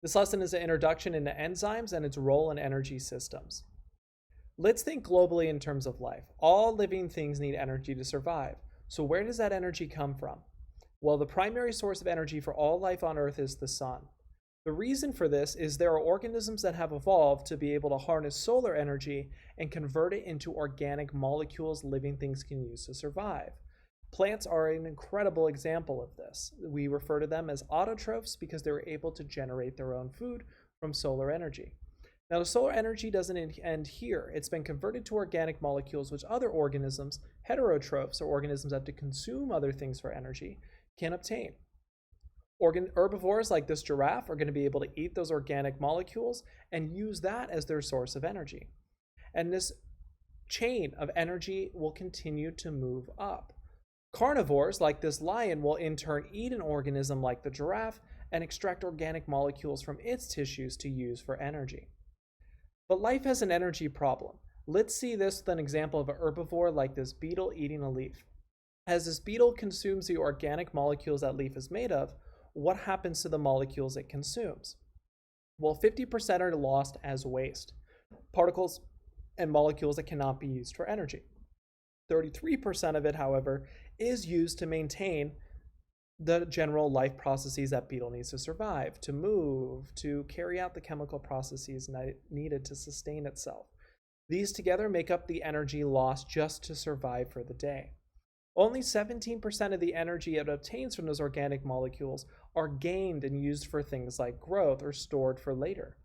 This lesson is an introduction into enzymes and its role in energy systems. Let's think globally in terms of life. All living things need energy to survive. So where does that energy come from? Well, the primary source of energy for all life on Earth is the sun. The reason for this is there are organisms that have evolved to be able to harness solar energy and convert it into organic molecules living things can use to survive. Plants are an incredible example of this. We refer to them as autotrophs because they were able to generate their own food from solar energy. Now, the solar energy doesn't end here. It's been converted to organic molecules, which other organisms, heterotrophs, or organisms that have to consume other things for energy, can obtain. Herbivores like this giraffe are going to be able to eat those organic molecules and use that as their source of energy. And this chain of energy will continue to move up. Carnivores like this lion will in turn eat an organism like the giraffe and extract organic molecules from its tissues to use for energy. But life has an energy problem. Let's see this with an example of an herbivore like this beetle eating a leaf. As this beetle consumes the organic molecules that leaf is made of, what happens to the molecules it consumes? Well, 50% are lost as waste, particles and molecules that cannot be used for energy. 33% of it, however, is used to maintain the general life processes that beetle needs to survive, to move, to carry out the chemical processes needed to sustain itself. These together make up the energy lost just to survive for the day. Only 17% of the energy it obtains from those organic molecules are gained and used for things like growth or stored for later.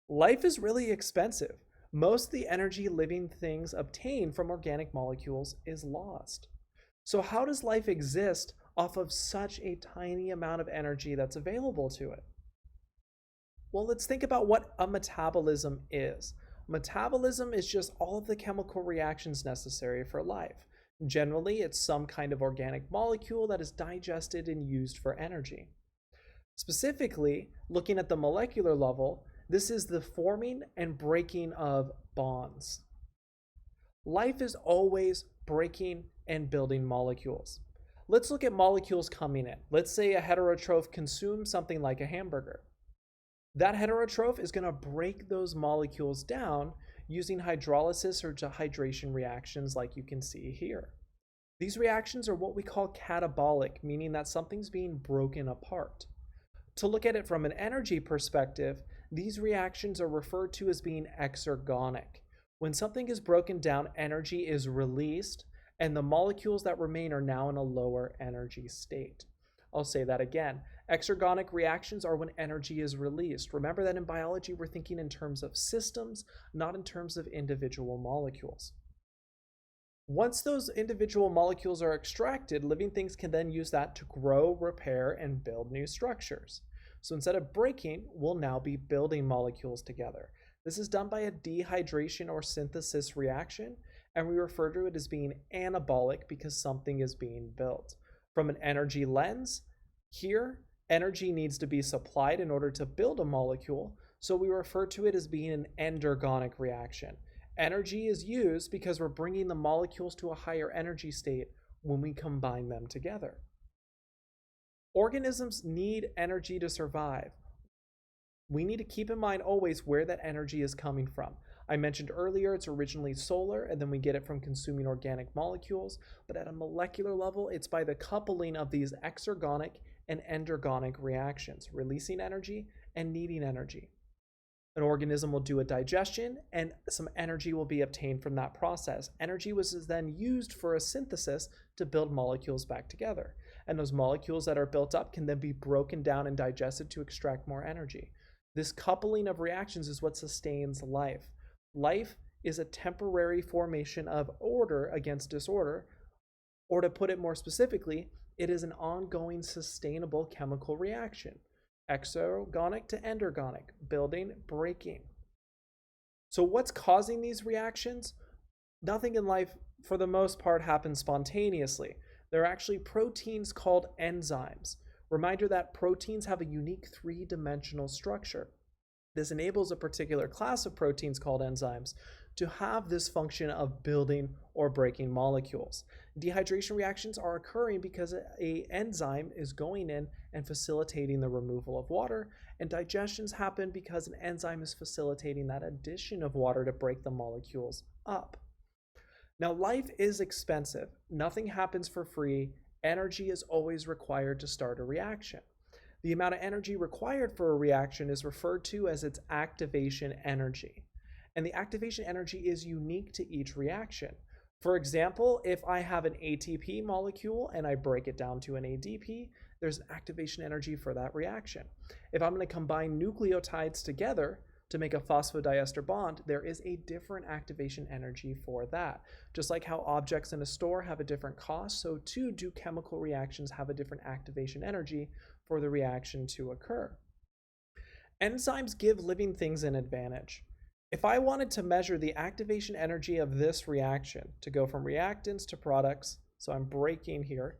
Life is really expensive. Most of the energy living things obtain from organic molecules is lost. So how does life exist off of such a tiny amount of energy that's available to it? Well, let's think about what a metabolism is. Metabolism is just all of the chemical reactions necessary for life. Generally, it's some kind of organic molecule that is digested and used for energy. Specifically, looking at the molecular level, this is the forming and breaking of bonds. Life is always breaking and building molecules. Let's look at molecules coming in. Let's say a heterotroph consumes something like a hamburger. That heterotroph is going to break those molecules down using hydrolysis or dehydration reactions like you can see here. These reactions are what we call catabolic, meaning that something's being broken apart. To look at it from an energy perspective, these reactions are referred to as being exergonic. When something is broken down, energy is released, and the molecules that remain are now in a lower energy state. I'll say that again. Exergonic reactions are when energy is released. Remember that in biology, we're thinking in terms of systems, not in terms of individual molecules. Once those individual molecules are extracted, living things can then use that to grow, repair, and build new structures. So instead of breaking, we'll now be building molecules together. This is done by a dehydration or synthesis reaction, and we refer to it as being anabolic because something is being built. From an energy lens, here, energy needs to be supplied in order to build a molecule, so we refer to it as being an endergonic reaction. Energy is used because we're bringing the molecules to a higher energy state when we combine them together. Organisms need energy to survive. We need to keep in mind always where that energy is coming from. I mentioned earlier it's originally solar, and then we get it from consuming organic molecules, but at a molecular level, it's by the coupling of these exergonic and endergonic reactions, releasing energy and needing energy. An organism will do a digestion, and some energy will be obtained from that process. Energy was then used for a synthesis to build molecules back together. And those molecules that are built up can then be broken down and digested to extract more energy. This coupling of reactions is what sustains life. Life is a temporary formation of order against disorder, or to put it more specifically, it is an ongoing sustainable chemical reaction. Exergonic to endergonic, building, breaking. So what's causing these reactions? Nothing in life, for the most part, happens spontaneously. There are actually proteins called enzymes. Reminder that proteins have a unique three-dimensional structure. This enables a particular class of proteins called enzymes to have this function of building or breaking molecules. Dehydration reactions are occurring because an enzyme is going in and facilitating the removal of water, and digestions happen because an enzyme is facilitating that addition of water to break the molecules up. Now, life is expensive. Nothing happens for free. Energy is always required to start a reaction. The amount of energy required for a reaction is referred to as its activation energy. And the activation energy is unique to each reaction. For example, if I have an ATP molecule and I break it down to an ADP, there's an activation energy for that reaction. If I'm going to combine nucleotides together to make a phosphodiester bond, there is a different activation energy for that. Just like how objects in a store have a different cost, so too do chemical reactions have a different activation energy for the reaction to occur. Enzymes give living things an advantage. If I wanted to measure the activation energy of this reaction to go from reactants to products, so I'm breaking here,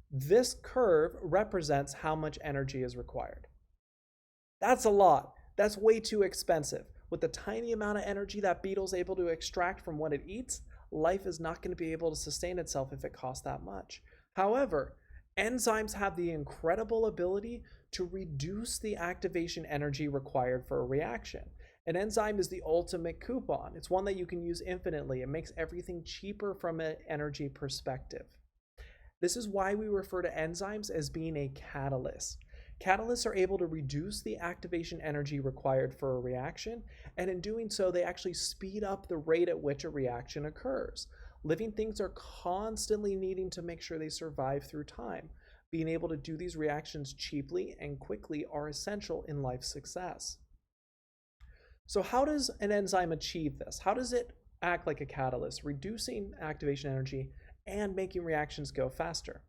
this curve represents how much energy is required. That's a lot. That's way too expensive. With the tiny amount of energy that beetle's able to extract from what it eats, life is not going to be able to sustain itself if it costs that much. However, enzymes have the incredible ability to reduce the activation energy required for a reaction. An enzyme is the ultimate coupon. It's one that you can use infinitely. It makes everything cheaper from an energy perspective. This is why we refer to enzymes as being a catalyst. Catalysts are able to reduce the activation energy required for a reaction, and in doing so, they actually speed up the rate at which a reaction occurs. Living things are constantly needing to make sure they survive through time. Being able to do these reactions cheaply and quickly are essential in life's success. So how does an enzyme achieve this? How does it act like a catalyst, reducing activation energy and making reactions go faster?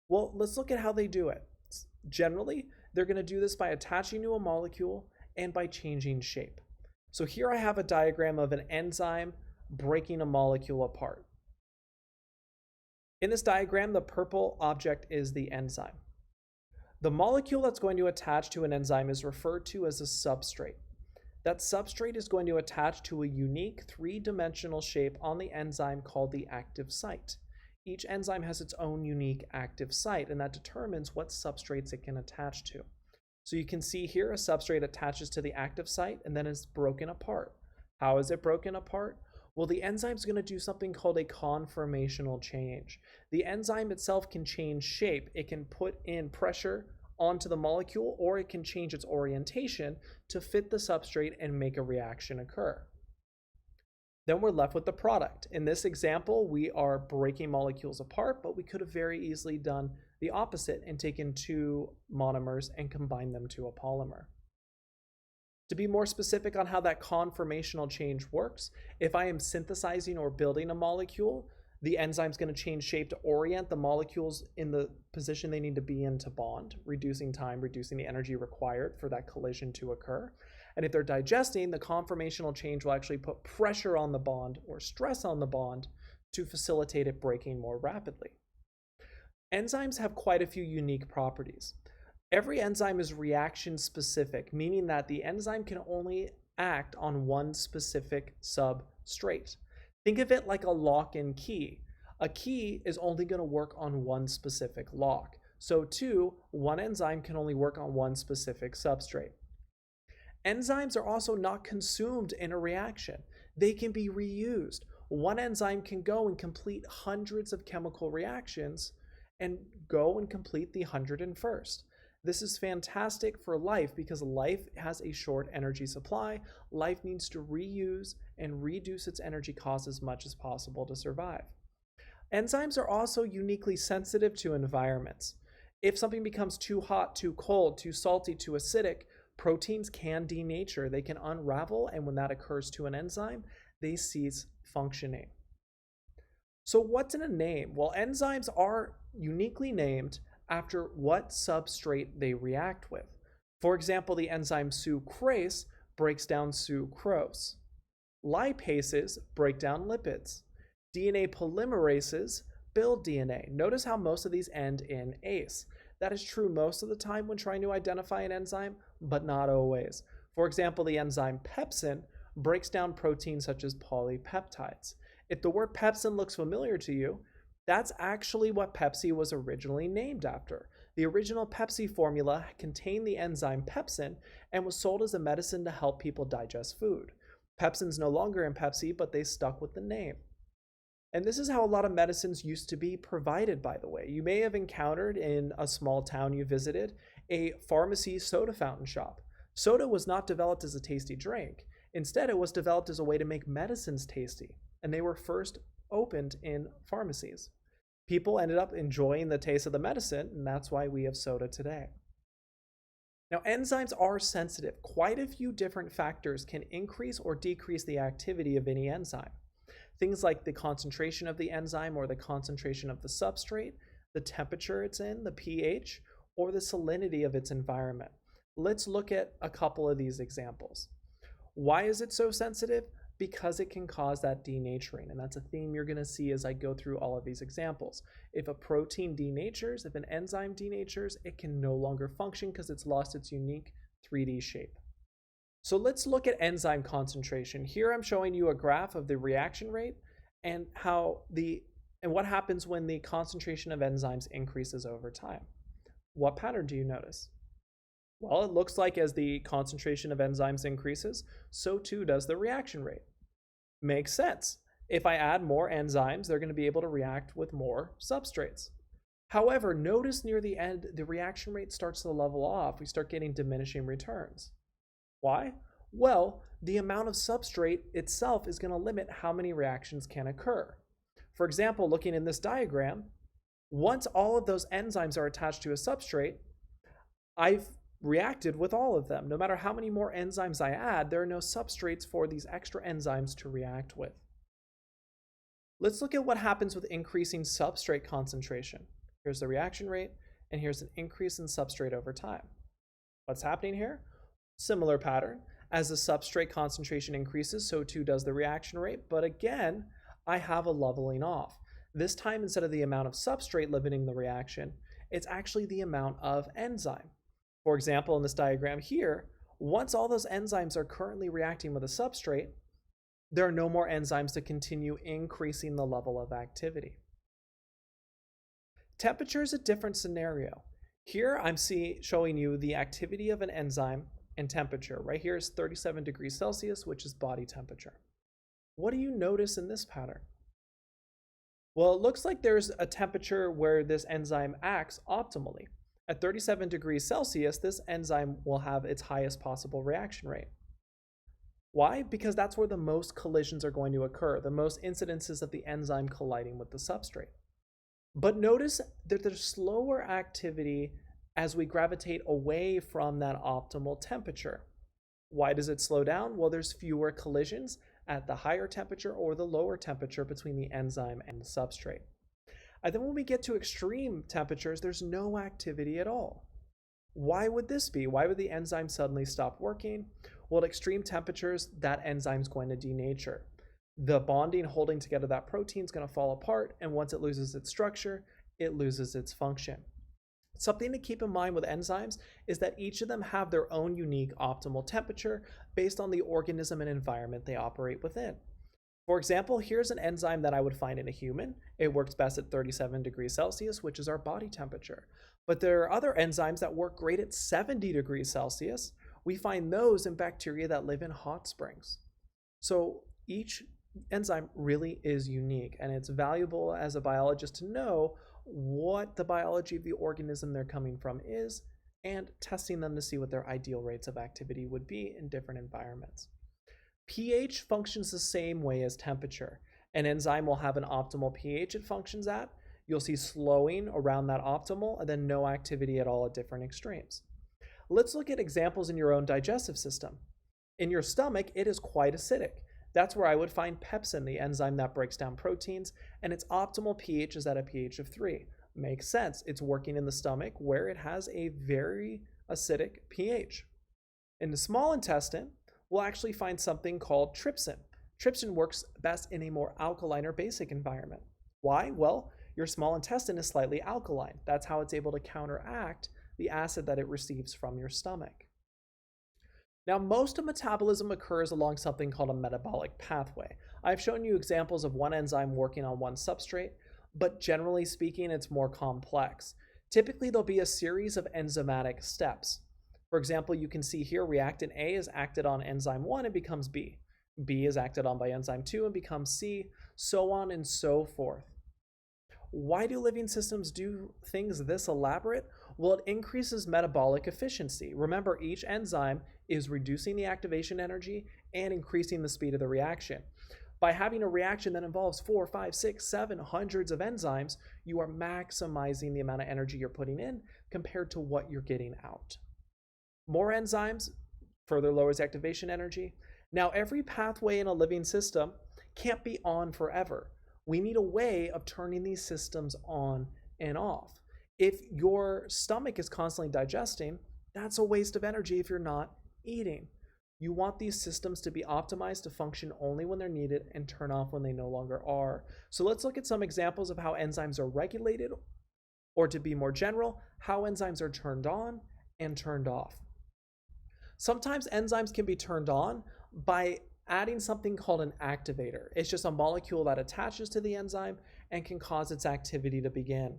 Well, let's look at how they do it. Generally, they're going to do this by attaching to a molecule and by changing shape. So here I have a diagram of an enzyme breaking a molecule apart. In this diagram, the purple object is the enzyme. The molecule that's going to attach to an enzyme is referred to as a substrate. That substrate is going to attach to a unique three-dimensional shape on the enzyme called the active site. Each enzyme has its own unique active site, and that determines what substrates it can attach to. So you can see here a substrate attaches to the active site and then is broken apart. How is it broken apart? Well, the enzyme is going to do something called a conformational change. The enzyme itself can change shape. It can put in pressure onto the molecule, or it can change its orientation to fit the substrate and make a reaction occur. Then we're left with the product. In this example, we are breaking molecules apart, but we could have very easily done the opposite and taken two monomers and combined them to a polymer. To be more specific on how that conformational change works, if I am synthesizing or building a molecule, the enzyme is going to change shape to orient the molecules in the position they need to be in to bond, reducing time, reducing the energy required for that collision to occur. And if they're digesting, the conformational change will actually put pressure on the bond or stress on the bond to facilitate it breaking more rapidly. Enzymes have quite a few unique properties. Every enzyme is reaction specific, meaning that the enzyme can only act on one specific substrate. Think of it like a lock and key. A key is only going to work on one specific lock. So too, one enzyme can only work on one specific substrate. Enzymes are also not consumed in a reaction. They can be reused. One enzyme can go and complete hundreds of chemical reactions and go and complete the 101st. This is fantastic for life because life has a short energy supply. Life needs to reuse and reduce its energy costs as much as possible to survive. Enzymes are also uniquely sensitive to environments. If something becomes too hot, too cold, too salty, too acidic, proteins can denature. They can unravel, and when that occurs to an enzyme, they cease functioning. So what's in a name? Well, enzymes are uniquely named after what substrate they react with. For example, the enzyme sucrase breaks down sucrose. Lipases break down lipids. DNA polymerases build DNA. Notice how most of these end in ase. That is true most of the time when trying to identify an enzyme, but not always. For example, the enzyme pepsin breaks down proteins such as polypeptides. If the word pepsin looks familiar to you, that's actually what Pepsi was originally named after. The original Pepsi formula contained the enzyme pepsin and was sold as a medicine to help people digest food. Pepsin's no longer in Pepsi, but they stuck with the name. And this is how a lot of medicines used to be provided, by the way. You may have encountered in a small town you visited a pharmacy soda fountain shop. Soda was not developed as a tasty drink. Instead, it was developed as a way to make medicines tasty, and they were first opened in pharmacies. People ended up enjoying the taste of the medicine, and that's why we have soda today. Now, enzymes are sensitive. Quite a few different factors can increase or decrease the activity of any enzyme. Things like the concentration of the enzyme or the concentration of the substrate, the temperature it's in, the pH, or the salinity of its environment. Let's look at a couple of these examples. Why is it so sensitive? Because it can cause that denaturing, and that's a theme you're going to see as I go through all of these examples. If a protein denatures, if an enzyme denatures, it can no longer function because it's lost its unique 3D shape. So let's look at enzyme concentration. Here I'm showing you a graph of the reaction rate and what happens when the concentration of enzymes increases over time. What pattern do you notice? Well, it looks like as the concentration of enzymes increases, so too does the reaction rate. Makes sense. If I add more enzymes, they're going to be able to react with more substrates. However, notice near the end, the reaction rate starts to level off. We start getting diminishing returns. Why? Well, the amount of substrate itself is going to limit how many reactions can occur. For example, looking in this diagram, once all of those enzymes are attached to a substrate, I've reacted with all of them. No matter how many more enzymes I add, there are no substrates for these extra enzymes to react with. Let's look at what happens with increasing substrate concentration. Here's the reaction rate, and here's an increase in substrate over time. What's happening here? Similar pattern. As the substrate concentration increases, so too does the reaction rate, but again, I have a leveling off. This time, instead of the amount of substrate limiting the reaction, it's actually the amount of enzyme. For example, in this diagram here, once all those enzymes are currently reacting with a substrate, there are no more enzymes to continue increasing the level of activity. Temperature is a different scenario. Here I'm showing you the activity of an enzyme and temperature. Right here is 37 degrees Celsius, which is body temperature. What do you notice in this pattern? Well, it looks like there's a temperature where this enzyme acts optimally. At 37 degrees Celsius, this enzyme will have its highest possible reaction rate. Why? Because that's where the most collisions are going to occur, the most incidences of the enzyme colliding with the substrate. But notice that there's slower activity as we gravitate away from that optimal temperature. Why does it slow down? Well, there's fewer collisions at the higher temperature or the lower temperature between the enzyme and the substrate. And then when we get to extreme temperatures, there's no activity at all. Why would this be? Why would the enzyme suddenly stop working? Well, at extreme temperatures, that enzyme's going to denature. The bonding holding together that protein is going to fall apart, and once it loses its structure, it loses its function. Something to keep in mind with enzymes is that each of them have their own unique optimal temperature based on the organism and environment they operate within. For example, here's an enzyme that I would find in a human. It works best at 37 degrees Celsius, which is our body temperature. But there are other enzymes that work great at 70 degrees Celsius. We find those in bacteria that live in hot springs. So each enzyme really is unique, and it's valuable as a biologist to know what the biology of the organism they're coming from is and testing them to see what their ideal rates of activity would be in different environments. pH functions the same way as temperature. An enzyme will have an optimal pH it functions at. You'll see slowing around that optimal and then no activity at all at different extremes. Let's look at examples in your own digestive system. In your stomach, it is quite acidic. That's where I would find pepsin, the enzyme that breaks down proteins, and its optimal pH is at a pH of 3. Makes sense. It's working in the stomach where it has a very acidic pH. In the small intestine, we'll actually find something called trypsin. Trypsin works best in a more alkaline or basic environment. Why? Well, your small intestine is slightly alkaline. That's how it's able to counteract the acid that it receives from your stomach. Now, most of metabolism occurs along something called a metabolic pathway. I've shown you examples of one enzyme working on one substrate, but generally speaking, it's more complex. Typically, there'll be a series of enzymatic steps. For example, you can see here reactant A is acted on enzyme 1 and becomes B. B is acted on by enzyme 2 and becomes C, so on and so forth. Why do living systems do things this elaborate? Well, it increases metabolic efficiency. Remember, each enzyme is reducing the activation energy and increasing the speed of the reaction. By having a reaction that involves 4, 5, 6, 7 hundreds of enzymes, you are maximizing the amount of energy you're putting in compared to what you're getting out. More enzymes further lowers activation energy. Now, every pathway in a living system can't be on forever. We need a way of turning these systems on and off. If your stomach is constantly digesting, that's a waste of energy if you're not eating. You want these systems to be optimized to function only when they're needed and turn off when they no longer are. So let's look at some examples of how enzymes are regulated, or to be more general, how enzymes are turned on and turned off. Sometimes enzymes can be turned on by adding something called an activator. It's just a molecule that attaches to the enzyme and can cause its activity to begin.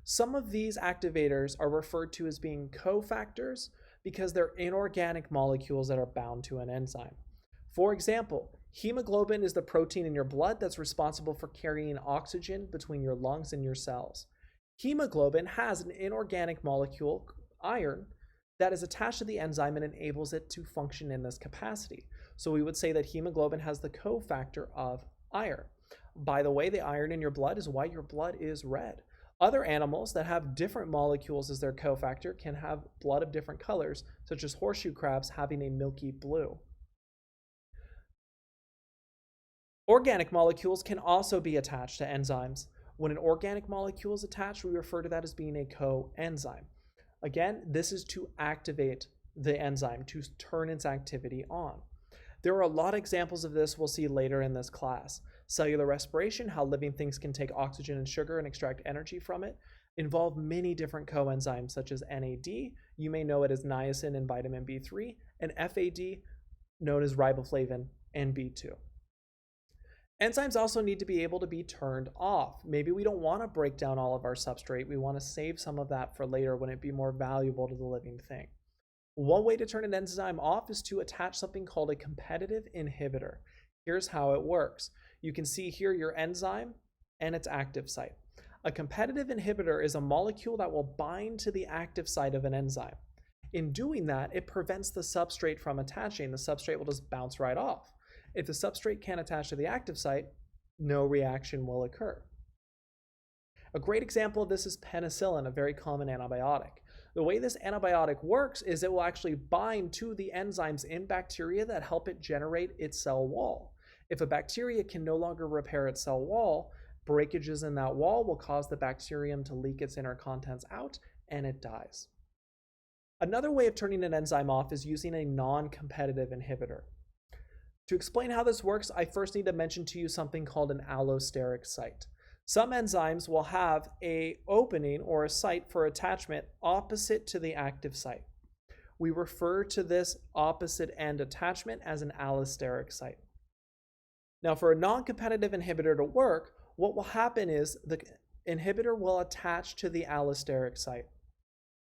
Some of these activators are referred to as being cofactors because they're inorganic molecules that are bound to an enzyme. For example, hemoglobin is the protein in your blood that's responsible for carrying oxygen between your lungs and your cells. Hemoglobin has an inorganic molecule, iron, that is attached to the enzyme and enables it to function in this capacity. So we would say that hemoglobin has the cofactor of iron. By the way, the iron in your blood is why your blood is red. Other animals that have different molecules as their cofactor can have blood of different colors, such as horseshoe crabs having a milky blue. Organic molecules can also be attached to enzymes. When an organic molecule is attached, we refer to that as being a coenzyme. Again, this is to activate the enzyme, to turn its activity on. There are a lot of examples of this we'll see later in this class. Cellular respiration, how living things can take oxygen and sugar and extract energy from it, involve many different coenzymes such as NAD, you may know it as niacin and vitamin B3, and FAD, known as riboflavin and B2. Enzymes also need to be able to be turned off. Maybe we don't want to break down all of our substrate. We want to save some of that for later when it'd be more valuable to the living thing. One way to turn an enzyme off is to attach something called a competitive inhibitor. Here's how it works. You can see here your enzyme and its active site. A competitive inhibitor is a molecule that will bind to the active site of an enzyme. In doing that, it prevents the substrate from attaching. The substrate will just bounce right off. If the substrate can't attach to the active site, no reaction will occur. A great example of this is penicillin, a very common antibiotic. The way this antibiotic works is it will actually bind to the enzymes in bacteria that help it generate its cell wall. If a bacteria can no longer repair its cell wall, breakages in that wall will cause the bacterium to leak its inner contents out and it dies. Another way of turning an enzyme off is using a non-competitive inhibitor. To explain how this works, I first need to mention to you something called an allosteric site. Some enzymes will have an opening or a site for attachment opposite to the active site. We refer to this opposite end attachment as an allosteric site. Now, for a non-competitive inhibitor to work, what will happen is the inhibitor will attach to the allosteric site.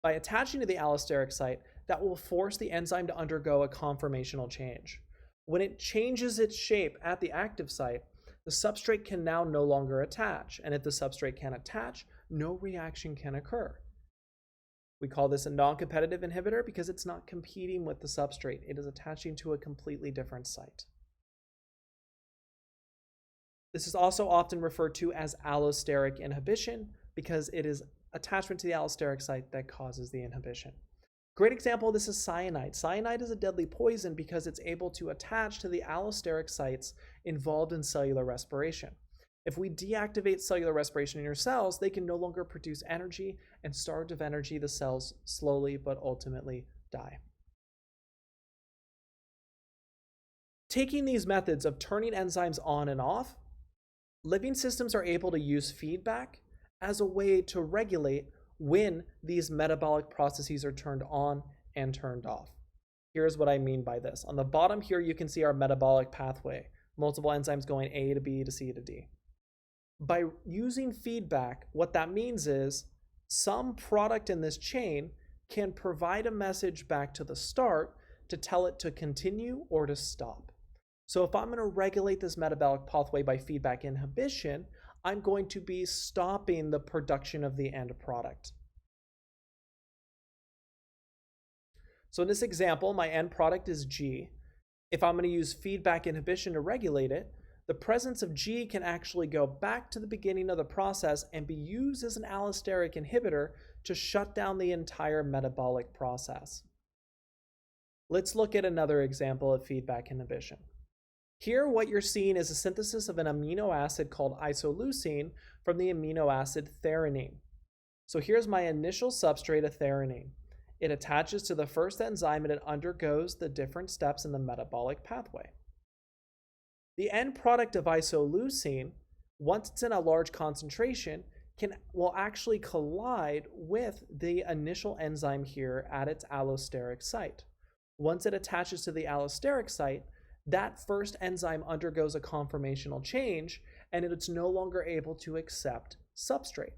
By attaching to the allosteric site, that will force the enzyme to undergo a conformational change. When it changes its shape at the active site, the substrate can now no longer attach, and if the substrate can't attach, no reaction can occur. We call this a non-competitive inhibitor because it's not competing with the substrate. It is attaching to a completely different site. This is also often referred to as allosteric inhibition because it is attachment to the allosteric site that causes the inhibition. Great example of this is cyanide. Cyanide is a deadly poison because it's able to attach to the allosteric sites involved in cellular respiration. If we deactivate cellular respiration in your cells, they can no longer produce energy, and starved of energy, the cells slowly but ultimately die. Taking these methods of turning enzymes on and off, living systems are able to use feedback as a way to regulate when these metabolic processes are turned on and turned off. Here's what I mean by this. On the bottom here, you can see our metabolic pathway, multiple enzymes going A to B to C to D. By using feedback, what that means is some product in this chain can provide a message back to the start to tell it to continue or to stop. So if I'm going to regulate this metabolic pathway by feedback inhibition, I'm going to be stopping the production of the end product. So in this example, my end product is G. If I'm going to use feedback inhibition to regulate it, the presence of G can actually go back to the beginning of the process and be used as an allosteric inhibitor to shut down the entire metabolic process. Let's look at another example of feedback inhibition. Here, what you're seeing is a synthesis of an amino acid called isoleucine from the amino acid threonine. So here's my initial substrate of threonine. It attaches to the first enzyme and it undergoes the different steps in the metabolic pathway. The end product of isoleucine, once it's in a large concentration, will actually collide with the initial enzyme here at its allosteric site. Once it attaches to the allosteric site, that first enzyme undergoes a conformational change and it's no longer able to accept substrate.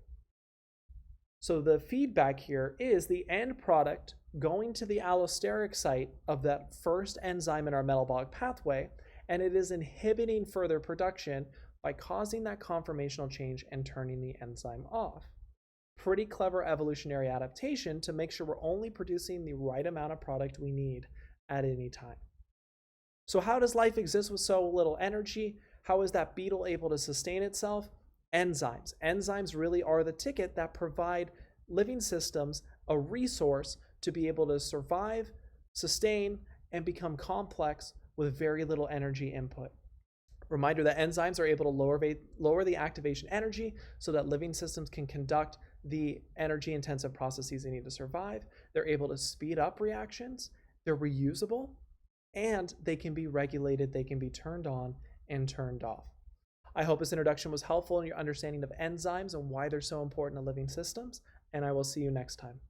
So the feedback here is the end product going to the allosteric site of that first enzyme in our metabolic pathway, and it is inhibiting further production by causing that conformational change and turning the enzyme off. Pretty clever evolutionary adaptation to make sure we're only producing the right amount of product we need at any time. So how does life exist with so little energy? How is that beetle able to sustain itself? Enzymes. Enzymes really are the ticket that provide living systems a resource to be able to survive, sustain, and become complex with very little energy input. Reminder that enzymes are able to lower the activation energy so that living systems can conduct the energy-intensive processes they need to survive. They're able to speed up reactions. They're reusable. And they can be regulated, they can be turned on and turned off. I hope this introduction was helpful in your understanding of enzymes and why they're so important to living systems, and I will see you next time.